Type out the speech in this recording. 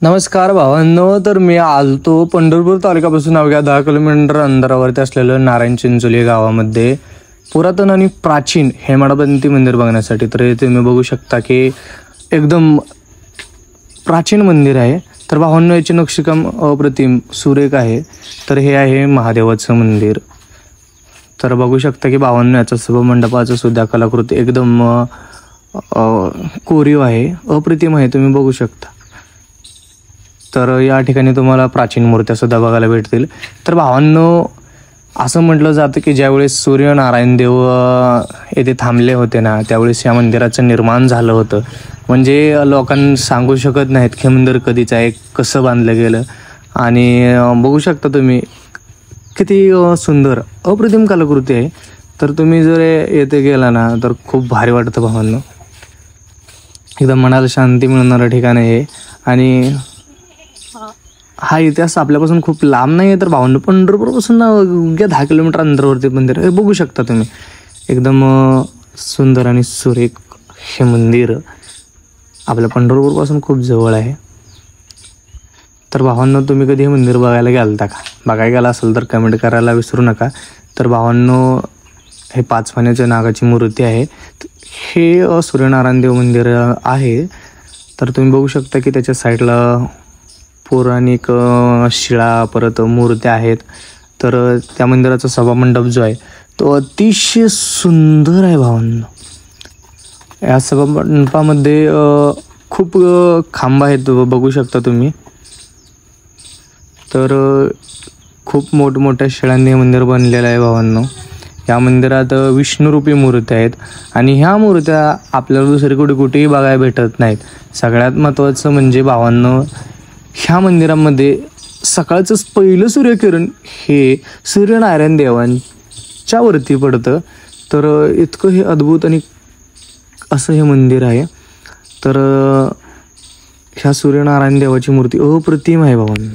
नमस्कार भावांनो, तर मी आलतो पंढरपूर तालुक्यापासून अवघ्या 10 किलोमीटर अंतरावरती असलेलं नारायण चिंचोली गावामध्ये पुरातन आणि प्राचीन हेमाडपंथी मंदिर बघण्यासाठी. तर इथे तुम्ही बघू शकता की एकदम प्राचीन मंदिर आहे. तर भावांनो, याचे नक्षीकाम अप्रतिम सुरेख आहे. तर हे आहे महादेवाचं मंदिर. तर बघू शकता की भावांनो, याचं सभामंडपाचं सुद्धा कलाकृती एकदम कोरीव आहे, अप्रतिम आहे, तुम्ही बघू शकता. तर या ठिकाणी तुम्हाला प्राचीन मूर्त्या सुद्धा बघायला भेटतील. तर भावांनो, असं म्हटलं जातं की ज्यावेळेस सूर्यनारायण देव येथे थांबले होते ना, त्यावेळेस या मंदिराचं निर्माण झालं होतं. म्हणजे लोकांना सांगू शकत नाहीत की मंदिर कधीचं आहे, कसं बांधलं गेलं. आणि बघू शकता तुम्ही किती सुंदर अप्रतिम कलाकृती आहे. तर तुम्ही जर येथे गेला ना, तर खूप भारी वाटतं भावांनो. एकदम मनाला शांती मिळणारं ठिकाण आहे. आणि हा इतिहास आपल्यापासून खूप लांब नाही आहे. तर भावांनो, पंढरपूरपासून 10 किलोमीटर अंतरावरती मंदिर हे बघू शकता तुम्ही. एकदम सुंदर आणि सुरेख हे मंदिर आपल्या पंढरपूरपासून खूप जवळ आहे. तर भावांनो, तुम्ही कधी हे मंदिर बघायला गेलता का? बघायला गेला असेल तर कमेंट करायला विसरू नका. तर भावांनो, हे 5 पाण्याच्या नागाची मूर्ती आहे. हे सूर्यनारायण देव मंदिर आहे. तर तुम्ही बघू शकता की त्याच्या साईडला पौराणिक शिळा परत मूर्त्या आहेत. तर त्या मंदिराचा सभामंडप जो आहे तो अतिशय सुंदर आहे भावांनो. या सभामंडपामध्ये खूप खांब आहेत, बघू शकता तुम्ही. तर खूप मोठमोठ्या शिळांनी हे मंदिर बनलेलं आहे भावांनो. या मंदिरात विष्णुरूपी मूर्त्या आहेत. आणि ह्या मूर्त्या आपल्याला दुसरीकडे कुठेही बघायला भेटत नाहीत. सगळ्यात महत्त्वाचं म्हणजे भावांनो, ह्या मंदिरामध्ये सकाळचंच पहिलं सूर्यकिरण हे सूर्यनारायण देवांच्या वरती पडतं. तर इतकं हे अद्भुत आणि असं हे मंदिर आहे. तर ह्या सूर्यनारायण देवाची मूर्ती अप्रतिम आहे भावांनो.